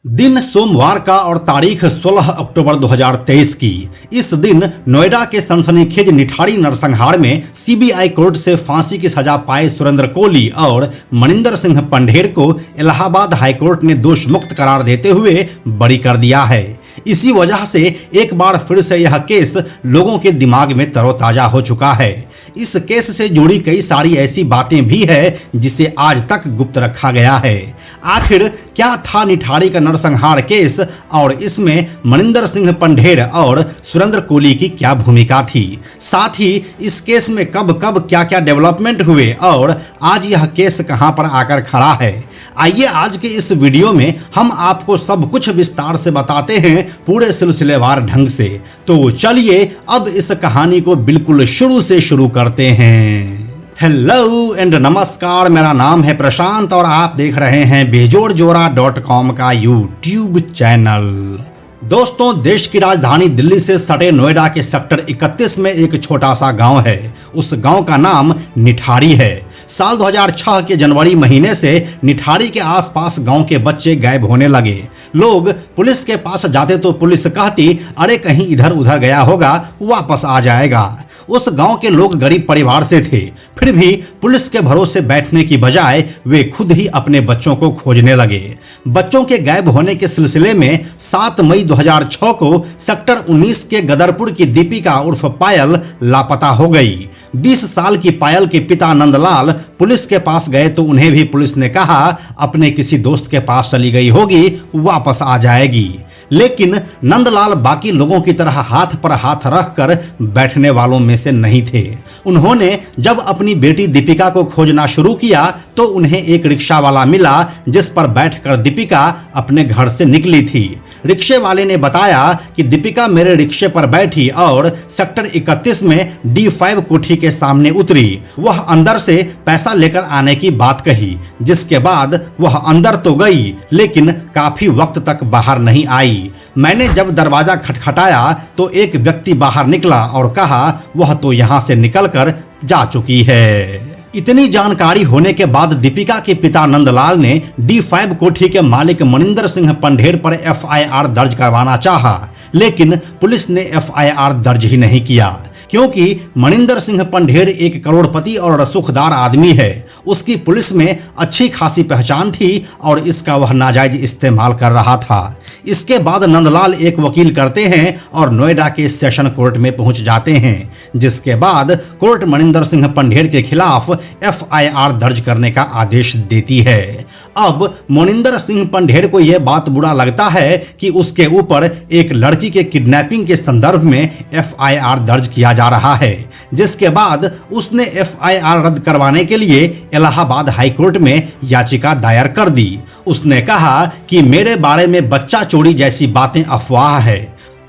दिन सोमवार का और तारीख 16 अक्टूबर 2023 की। इस दिन नोएडा के सनसनीखेज निठारी नरसंहार में सीबीआई कोर्ट से फांसी की सजा पाए सुरेंद्र कोहली और मनिंदर सिंह पंढेर को इलाहाबाद हाईकोर्ट ने दोष मुक्त करार देते हुए बरी कर दिया है। इसी वजह से एक बार फिर से यह केस लोगों के दिमाग में तरोताजा हो चुका है। इस केस से जुड़ी कई सारी ऐसी बातें भी है जिसे आज तक गुप्त रखा गया है। आखिर क्या था निठारी का नरसंहार केस और इसमें मनिंदर सिंह पंढेर और सुरेंद्र कोहली की क्या भूमिका थी, साथ ही इस केस में कब कब क्या क्या डेवलपमेंट हुए और आज यह केस कहां पर आकर खड़ा है। आइए आज के इस वीडियो में हम आपको सब कुछ विस्तार से बताते हैं, पूरे सिलसिलेवार ढंग से। तो चलिए अब इस कहानी को बिल्कुल शुरू से शुरू करते हैं। हेलो एंड नमस्कार, मेरा नाम है प्रशांत और आप देख रहे हैं बेजोड़जोरा.com का यूट्यूब चैनल। दोस्तों, देश की राजधानी दिल्ली से सटे नोएडा के सेक्टर 31 में एक छोटा सा गांव है। उस गांव का नाम निठारी है। साल 2006 के जनवरी महीने से निठारी के आसपास गांव के बच्चे गायब होने लगे। लोग पुलिस के पास जाते तो पुलिस कहती, अरे कहीं इधर उधर गया होगा, वापस आ जाएगा। उस गांव के लोग गरीब परिवार से थे, फिर भी पुलिस के भरोसे बैठने की बजाय वे खुद ही अपने बच्चों को खोजने लगे। बच्चों के गायब होने के सिलसिले में 7 मई 2006 को सेक्टर 19 के गदरपुर की दीपिका उर्फ पायल लापता हो गई। 20 साल की पायल के पिता नंदलाल पुलिस के पास गए तो उन्हें भी पुलिस ने कहा अपने किसी दोस्त के पास चली गई होगी, वापस आ जाएगी। लेकिन नंदलाल बाकी लोगों की तरह हाथ पर हाथ रखकर बैठने वालों में से नहीं थे। उन्होंने जब अपनी बेटी दीपिका को खोजना शुरू किया तो उन्हें एक रिक्शा वाला मिला जिस पर बैठकर दीपिका अपने घर से निकली थी। रिक्शे वाले ने बताया कि दीपिका मेरे रिक्शे पर बैठी और सेक्टर 31 में D5 कोठी के सामने उतरी। वह अंदर से पैसा लेकर आने की बात कही, जिसके बाद वह अंदर तो गई लेकिन काफी वक्त तक बाहर नहीं आई। मैंने जब दरवाजा खटखटाया तो एक व्यक्ति बाहर निकला और कहा वह तो यहाँ से निकलकर जा चुकी है। इतनी जानकारी होने के बाद दीपिका के पिता नंदलाल ने D5 कोठी के मालिक मनिंदर सिंह पंढेर पर FIR दर्ज करवाना चाहा, लेकिन पुलिस ने FIR दर्ज ही नहीं किया क्योंकि मनिंदर सिंह पंढेर एक करोड़पति और रसूखदार आदमी है। उसकी पुलिस में अच्छी खासी पहचान थी और इसका वह नाजायज इस्तेमाल कर रहा था। इसके बाद नंदलाल एक वकील करते हैं और नोएडा के सेशन कोर्ट में पहुंच जाते हैं, जिसके बाद कोर्ट मनिंदर सिंह पंढेर के खिलाफ FIR दर्ज करने का आदेश देती है। अब मनिंदर सिंह पंढेर को यह बात बुरा लगता है कि उसके ऊपर एक लड़की के किडनैपिंग के संदर्भ में FIR दर्ज किया जा रहा है, जिसके बाद उसने FIR रद्द करवाने के लिए इलाहाबाद हाईकोर्ट में याचिका दायर कर दी। उसने कहा कि मेरे बारे में बच्चा चोरी जैसी बातें अफवाह है।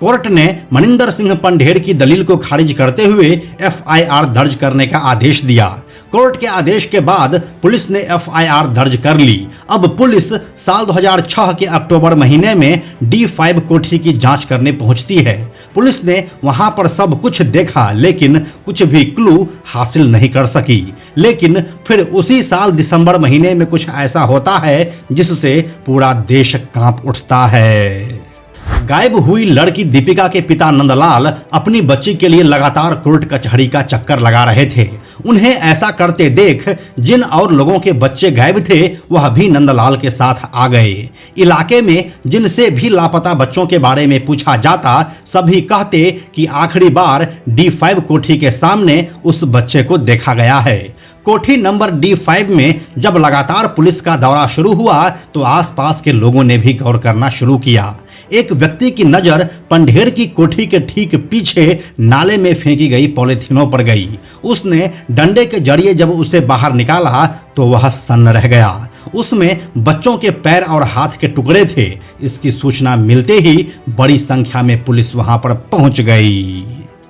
कोर्ट ने मनिंदर सिंह पंढेर की दलील को खारिज करते हुए FIR दर्ज करने का आदेश दिया। कोर्ट के आदेश के बाद पुलिस ने FIR दर्ज कर ली। अब पुलिस साल 2006 के अक्टूबर महीने में D5 कोठी की जांच करने पहुंचती है। पुलिस ने वहां पर सब कुछ देखा लेकिन कुछ भी क्लू हासिल नहीं कर सकी। लेकिन फिर उसी साल दिसंबर महीने में कुछ ऐसा होता है जिससे पूरा देश कांप उठता है। गायब हुई लड़की दीपिका के पिता नंदलाल अपनी बच्ची के लिए लगातार कोर्ट कचहरी का चक्कर लगा रहे थे। उन्हें ऐसा करते देख जिन और लोगों के बच्चे गायब थे वह भी नंदलाल के साथ आ गए। इलाके में जिनसे भी लापता बच्चों के बारे में पूछा जाता सभी कहते कि आखिरी बार D5 कोठी के सामने उस बच्चे को देखा गया है। कोठी नंबर D5 में जब लगातार पुलिस का दौरा शुरू हुआ तो आसपास के लोगों ने भी गौर करना शुरू किया। एक व्यक्ति की नजर पंढेर की कोठी के ठीक पीछे नाले में फेंकी गई पॉलिथीनों पर गई। उसने डंडे के जरिए जब उसे बाहर निकाला तो वह सन्न रह गया। उसमें बच्चों के पैर और हाथ के टुकड़े थे। इसकी सूचना मिलते ही बड़ी संख्या में पुलिस वहां पर पहुंच गई।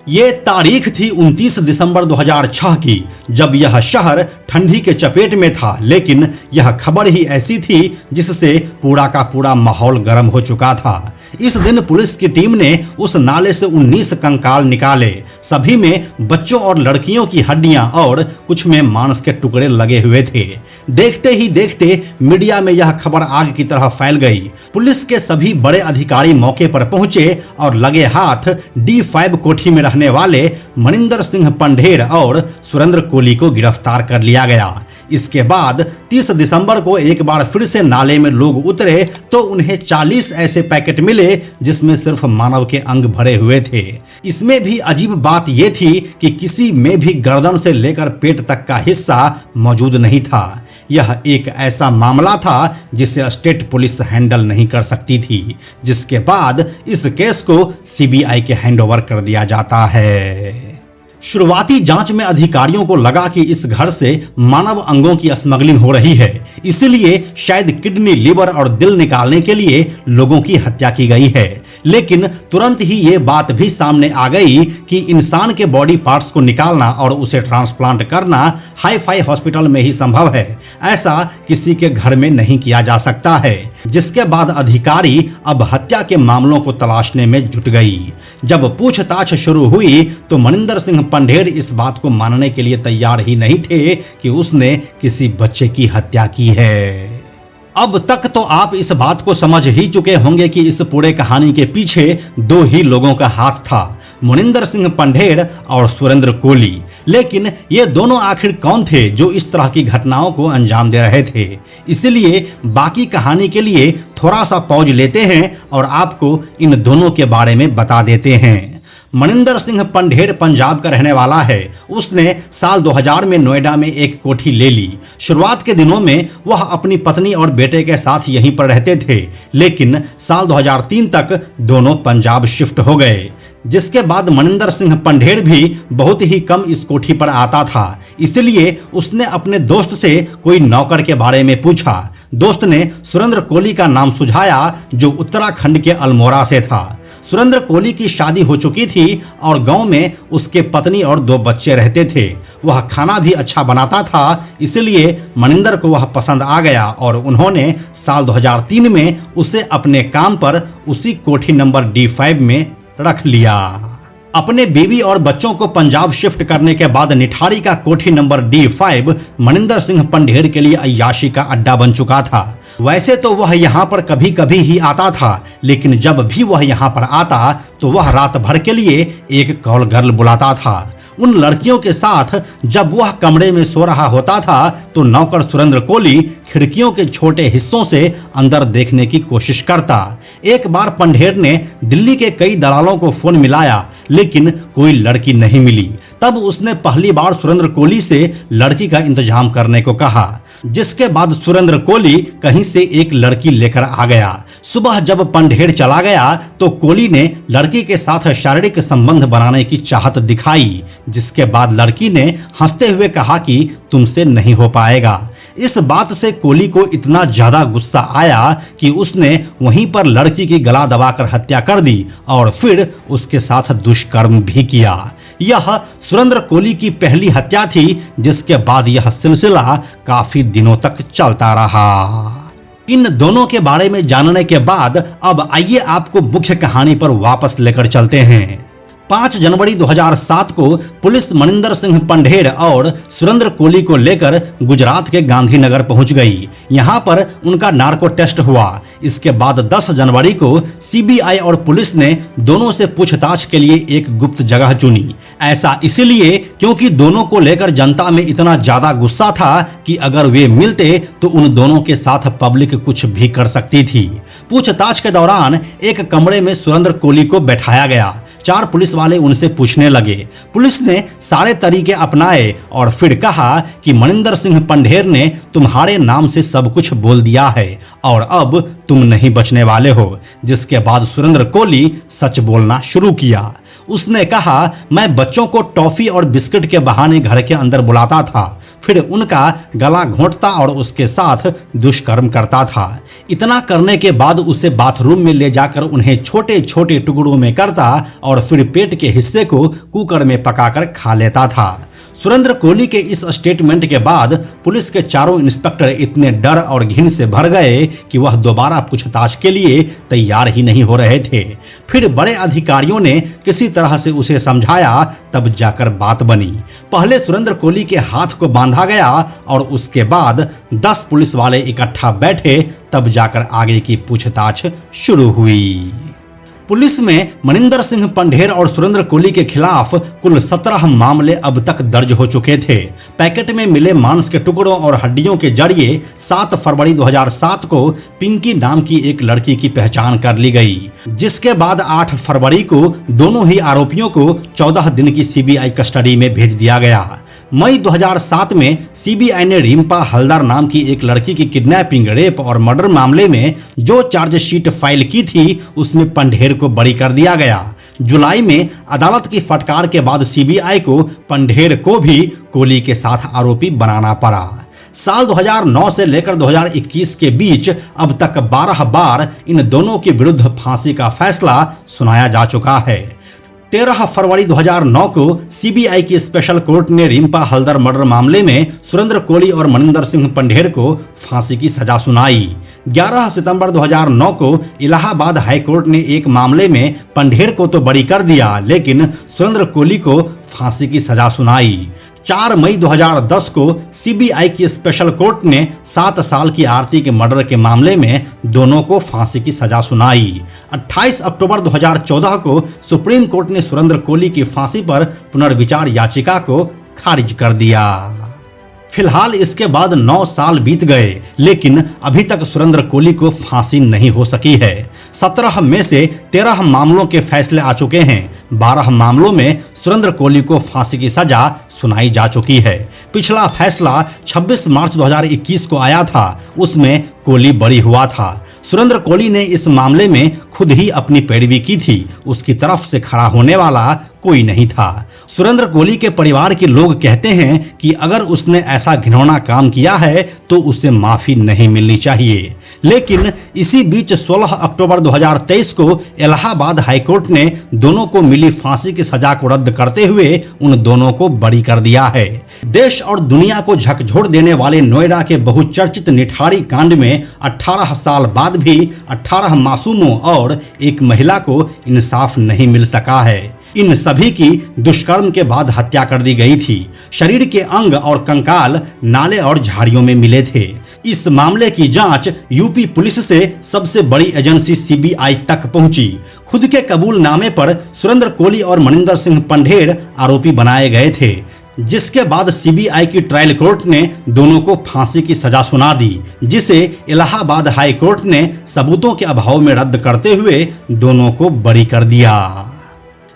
ये तारीख थी 29 दिसंबर 2006 की, जब यह शहर ठंडी के चपेट में था, लेकिन यह खबर ही ऐसी थी जिससे पूरा का पूरा माहौल गर्म हो चुका था। इस दिन पुलिस की टीम ने उस नाले से 19 कंकाल निकाले। सभी में बच्चों और लड़कियों की हड्डियां और कुछ में मांस के टुकड़े लगे हुए थे। देखते ही देखते मीडिया में यह खबर आग की तरह फैल गई। पुलिस के सभी बड़े अधिकारी मौके पर पहुंचे और लगे हाथ D5 कोठी में रहने वाले मनिंदर सिंह पंढेर और सुरेंद्र कोली को गिरफ्तार कर लिया गया। इसके बाद 30 दिसंबर को एक बार फिर से नाले में लोग उतरे तो उन्हें 40 ऐसे पैकेट मिले जिसमें सिर्फ मानव के अंग भरे हुए थे। इसमें भी अजीब बात यह थी कि किसी में भी गर्दन से लेकर पेट तक का हिस्सा मौजूद नहीं था। यह एक ऐसा मामला था जिसे स्टेट पुलिस हैंडल नहीं कर सकती थी, जिसके बाद इस केस को CBI के हैंडओवर कर दिया जाता है। शुरुआती जांच में अधिकारियों को लगा कि इस घर से मानव अंगों की स्मगलिंग हो रही है, इसलिए शायद किडनी, लिवर और दिल निकालने के लिए लोगों की हत्या की गई है। लेकिन तुरंत ही ये बात भी सामने आ गई कि इंसान के बॉडी पार्ट्स को निकालना और उसे ट्रांसप्लांट करना हाई-फाई हॉस्पिटल में ही संभव है, ऐसा किसी के घर में नहीं किया जा सकता है। जिसके बाद अधिकारी अब हत्या के मामलों को तलाशने में जुट गई। जब पूछताछ शुरू हुई तो मनिंदर सिंह पंढेर इस बात को मानने के लिए तैयार ही नहीं थे कि उसने किसी बच्चे की हत्या की है। अब तक तो आप इस बात को समझ ही चुके होंगे कि इस पूरे कहानी के पीछे दो ही लोगों का हाथ था, मनिंदर सिंह पंढेर और सुरेंद्र कोली। लेकिन ये दोनों आखिर कौन थे जो इस तरह की घटनाओं को अंजाम दे रहे थे? इसलिए बाकी कहानी के लिए थोड़ा सा पॉज लेते हैं और आपको इन दोनों के बारे में बता देते हैं। मनिंदर सिंह पंढेर पंजाब का रहने वाला है। उसने साल 2000 में नोएडा में एक कोठी ले ली। शुरुआत के दिनों में वह अपनी पत्नी और बेटे के साथ यहीं पर रहते थे, लेकिन साल 2003 तक दोनों पंजाब शिफ्ट हो गए। जिसके बाद मनिंदर सिंह पंढेर भी बहुत ही कम इस कोठी पर आता था, इसलिए उसने अपने दोस्त से कोई नौकर के बारे में पूछा। दोस्त ने सुरेंद्र कोली का नाम सुझाया जो उत्तराखंड के अल्मोड़ा से था। सुरेंद्र कोली की शादी हो चुकी थी और गांव में उसके पत्नी और 2 बच्चे रहते थे। वह खाना भी अच्छा बनाता था, इसलिए मनिंदर को वह पसंद आ गया और उन्होंने साल 2003 में उसे अपने काम पर उसी कोठी नंबर D5 में रख लिया। अपने बीवी और बच्चों को पंजाब शिफ्ट करने के बाद निठारी का कोठी नंबर D5 मनिंदर सिंह पंढेर के लिए अय्याशी का अड्डा बन चुका था। वैसे तो वह यहाँ पर कभी कभी ही आता था, लेकिन जब भी वह यहाँ पर आता तो वह रात भर के लिए एक कॉल गर्ल बुलाता था। उन लड़कियों के साथ जब वह कमरे में सो रहा होता था तो नौकर सुरेंद्र कोली खिड़कियों के छोटे हिस्सों से अंदर देखने की कोशिश करता। एक बार पंढेर ने दिल्ली के कई दलालों को फोन मिलाया, लेकिन कोई लड़की नहीं मिली। तब उसने पहली बार सुरेंद्र कोली से लड़की का इंतजाम करने को कहा, जिसके बाद सुरेंद्र कोली कहीं से एक लड़की लेकर आ गया। सुबह जब पंढेर चला गया तो कोली ने लड़की के साथ शारीरिक संबंध बनाने की चाहत दिखाई, जिसके बाद लड़की ने हंसते हुए कहा कि तुमसे नहीं हो पाएगा। इस बात से कोली को इतना ज्यादा गुस्सा आया कि उसने वहीं पर लड़की की गला दबाकर हत्या कर दी और फिर उसके साथ दुष्कर्म भी किया। यह सुरेंद्र कोली की पहली हत्या थी, जिसके बाद यह सिलसिला काफी दिनों तक चलता रहा। इन दोनों के बारे में जानने के बाद अब आइए आपको मुख्य कहानी पर वापस लेकर चलते हैं। 5 जनवरी 2007 को पुलिस मनिंदर सिंह पंढेर और सुरेंद्र कोली को लेकर गुजरात के गांधीनगर पहुंच गई। यहां पर उनका नार्को टेस्ट हुआ। इसके बाद 10 जनवरी को CBI और पुलिस ने दोनों से पूछताछ के लिए एक गुप्त जगह चुनी। ऐसा इसलिए क्योंकि दोनों को लेकर जनता में इतना ज्यादा गुस्सा था कि अगर वे मिलते तो उन दोनों के साथ पब्लिक कुछ भी कर सकती थी। पूछताछ के दौरान एक कमरे में सुरेंद्र कोली को बैठाया गया। 4 पुलिस वाले उनसे पूछने लगे। पुलिस ने सारे तरीके अपनाए और फिर कहा कि मनिंदर सिंह पंढेर ने तुम्हारे नाम से सब कुछ बोल दिया है और अब तुम नहीं बचने वाले हो। जिसके बाद सुरेंद्र कोली सच बोलना शुरू किया। उसने कहा, मैं बच्चों को टॉफी और बिस्किट के बहाने घर के अंदर बुलाता था, फिर उनका गला घोंटता और उसके साथ दुष्कर्म करता था। इतना करने के बाद उसे बाथरूम में ले जाकर उन्हें छोटे छोटे टुकड़ों में करता और फिर पेट के हिस्से को कुकर में पकाकर खा लेता था। सुरेंद्र कोहली के इस स्टेटमेंट के बाद पुलिस के चारों इंस्पेक्टर इतने डर और घिन से भर गए कि वह दोबारा पूछताछ के लिए तैयार ही नहीं हो रहे थे। फिर बड़े अधिकारियों ने किसी तरह से उसे समझाया, तब जाकर बात बनी। पहले सुरेंद्र कोहली के हाथ को बांधा गया और उसके बाद 10 पुलिस वाले इकट्ठा बैठे, तब जाकर आगे की पूछताछ शुरू हुई। पुलिस में मनिंदर सिंह पंढेर और सुरेंद्र कोहली के खिलाफ कुल 17 मामले अब तक दर्ज हो चुके थे। पैकेट में मिले मांस के टुकड़ों और हड्डियों के जरिए 7 फरवरी 2007 को पिंकी नाम की एक लड़की की पहचान कर ली गई, जिसके बाद 8 फरवरी को दोनों ही आरोपियों को 14 दिन की सीबीआई कस्टडी में भेज दिया गया। मई 2007 में सीबीआई ने रिम्पा हलदर नाम की एक लड़की की किडनैपिंग, रेप और मर्डर मामले में जो चार्जशीट फाइल की थी, उसमें पंढेर को बरी कर दिया गया। जुलाई में अदालत की फटकार के बाद सीबीआई को पंढेर को भी कोहली के साथ आरोपी बनाना पड़ा। साल 2009 से लेकर 2021 के बीच अब तक 12 बार इन दोनों के विरुद्ध फांसी का फैसला सुनाया जा चुका है। 13 फरवरी 2009 को सीबीआई की स्पेशल कोर्ट ने रिम्पा हलदर मर्डर मामले में सुरेंद्र कोहली और मनिंदर सिंह पंढेर को फांसी की सजा सुनाई। 11 सितंबर 2009 को इलाहाबाद हाई कोर्ट ने एक मामले में पंढेर को तो बरी कर दिया, लेकिन सुरेंद्र कोहली को फांसी की सजा सुनाई। 4 मई 2010 को सीबीआई की स्पेशल कोर्ट ने 7 साल की आरती के मर्डर के मामले में दोनों को फांसी की सजा सुनाई। 28 अक्टूबर 2014 को सुप्रीम कोर्ट ने सुरेंद्र कोहली की फांसी पर पुनर्विचार याचिका को खारिज कर दिया। फिलहाल इसके बाद 9 साल बीत गए, लेकिन अभी तक सुरेंद्र कोहली को फांसी नहीं हो सकी है। 17 में से 13 मामलों के फैसले आ चुके हैं। 12 मामलों में सुरेंद्र कोहली को फांसी की सजा सुनाई जा चुकी है। पिछला फैसला 26 मार्च 2021 को आया था, उसमें कोहली बरी हुआ था। सुरेंद्र कोहली ने इस मामले में खुद ही अपनी पैरवी की थी, उसकी तरफ से खड़ा होने वाला कोई नहीं था। सुरेंद्र कोहली के परिवार के लोग कहते हैं कि अगर उसने ऐसा घिनौना काम किया है तो उसे माफी नहीं मिलनी चाहिए। लेकिन इसी बीच 16 अक्टूबर 2023 को इलाहाबाद हाईकोर्ट ने दोनों को मिली फांसी की सजा को रद्द करते हुए उन दोनों को बरी कर दिया है। देश और दुनिया को झकझोर देने वाले नोएडा के बहुचर्चित निठारी कांड में 18 साल बाद भी 18 मासूमों और एक महिला को इंसाफ नहीं मिल सका है। इन सभी की दुष्कर्म के बाद हत्या कर दी गई थी। शरीर के अंग और कंकाल नाले और झाड़ियों में मिले थे। इस मामले की जांच यूपी पुलिस से सबसे बड़ी एजेंसी सीबीआई तक पहुंची। खुद के कबूलनामे पर सुरेंद्र कोहली और मनिंदर सिंह पंढेर आरोपी बनाए गए थे, जिसके बाद सीबीआई की ट्रायल कोर्ट ने दोनों को फांसी की सजा सुना दी, जिसे इलाहाबाद हाई कोर्ट ने सबूतों के अभाव में रद्द करते हुए दोनों को बरी कर दिया।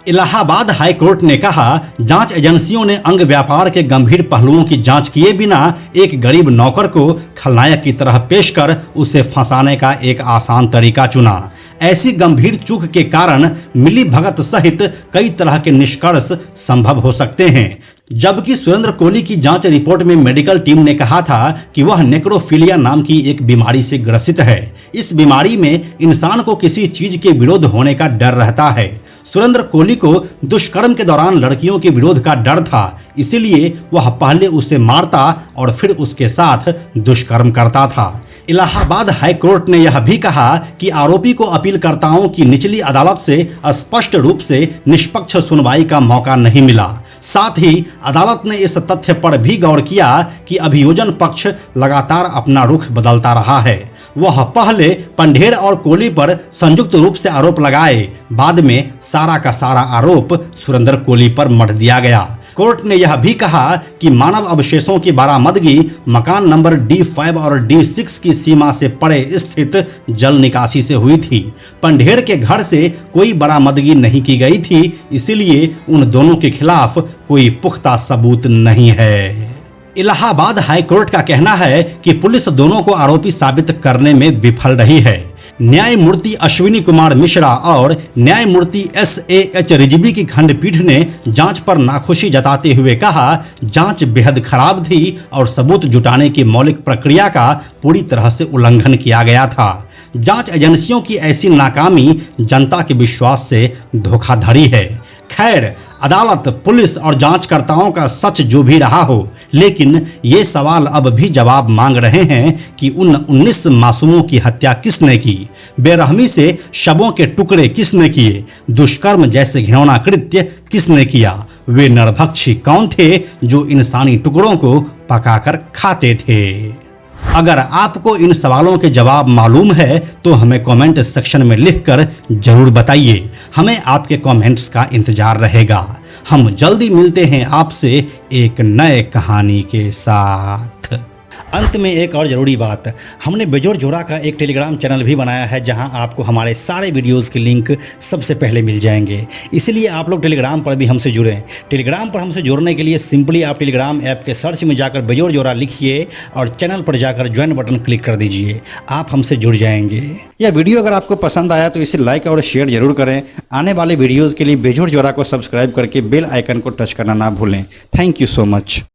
इलाहाबाद हाई कोर्ट ने कहा, जांच एजेंसियों ने अंग व्यापार के गंभीर पहलुओं की जांच किए बिना एक गरीब नौकर को खलनायक की तरह पेश कर उसे फंसाने का एक आसान तरीका चुना। ऐसी गंभीर चूक के कारण मिली भगत सहित कई तरह के निष्कर्ष संभव हो सकते हैं। जबकि सुरेंद्र कोहली की जांच रिपोर्ट में मेडिकल टीम ने कहा था कि वह नेक्रोफिलिया नाम की एक बीमारी से ग्रसित है। इस बीमारी में इंसान को किसी चीज के विरोध होने का डर रहता है। सुरेंद्र कोहली को दुष्कर्म के दौरान लड़कियों के विरोध का डर था, इसीलिए वह पहले उसे मारता और फिर उसके साथ दुष्कर्म करता था। इलाहाबाद हाई कोर्ट ने यह भी कहा कि आरोपी को अपीलकर्ताओं की निचली अदालत से स्पष्ट रूप से निष्पक्ष सुनवाई का मौका नहीं मिला। साथ ही अदालत ने इस तथ्य पर भी गौर किया कि अभियोजन पक्ष लगातार अपना रुख बदलता रहा है। वह पहले पंढेर और कोहली पर संयुक्त रूप से आरोप लगाए, बाद में सारा का सारा आरोप सुरेंद्र कोहली पर मढ़ दिया गया। कोर्ट ने यह भी कहा कि मानव अवशेषों की बरामदगी मकान नंबर D5 और D6 की सीमा से परे स्थित जल निकासी से हुई थी। पंढेर के घर से कोई बरामदगी नहीं की गई थी, इसीलिए उन दोनों के खिलाफ कोई पुख्ता सबूत नहीं है। इलाहाबाद हाई कोर्ट का कहना है कि पुलिस दोनों को आरोपी साबित करने में विफल रही है। न्यायमूर्ति अश्विनी कुमार मिश्रा और न्यायमूर्ति SAH रिजवी की खंडपीठ ने जांच पर नाखुशी जताते हुए कहा, जांच बेहद खराब थी और सबूत जुटाने की मौलिक प्रक्रिया का पूरी तरह से उल्लंघन किया गया था। जांच एजेंसियों की ऐसी नाकामी जनता के विश्वास से धोखाधड़ी है। खैर, अदालत, पुलिस और जांचकर्ताओं का सच जो भी रहा हो, लेकिन ये सवाल अब भी जवाब मांग रहे हैं कि उन 19 मासूमों की हत्या किसने की, बेरहमी से शवों के टुकड़े किसने किए, दुष्कर्म जैसे घिनौना कृत्य किसने किया, वे नरभक्षी कौन थे जो इंसानी टुकड़ों को पकाकर खाते थे। अगर आपको इन सवालों के जवाब मालूम है तो हमें कमेंट सेक्शन में लिखकर जरूर बताइए। हमें आपके कमेंट्स का इंतजार रहेगा। हम जल्दी मिलते हैं आपसे एक नए कहानी के साथ। अंत में एक और ज़रूरी बात, हमने बेजोड़ जोड़ा का एक टेलीग्राम चैनल भी बनाया है जहां आपको हमारे सारे वीडियोस के लिंक सबसे पहले मिल जाएंगे। इसलिए आप लोग टेलीग्राम पर भी हमसे जुड़ें। टेलीग्राम पर हमसे जुड़ने के लिए सिंपली आप टेलीग्राम ऐप के सर्च में जाकर बेजोड़ जोड़ा लिखिए और चैनल पर जाकर ज्वाइन बटन क्लिक कर दीजिए। आप हमसे जुड़ जाएंगे। यह वीडियो अगर आपको पसंद आया तो इसे लाइक और शेयर जरूर करें। आने वाले वीडियोज़ के लिए बेजोड़ जोड़ा को सब्सक्राइब करके बेल आइकन को टच करना ना भूलें। Thank you so much.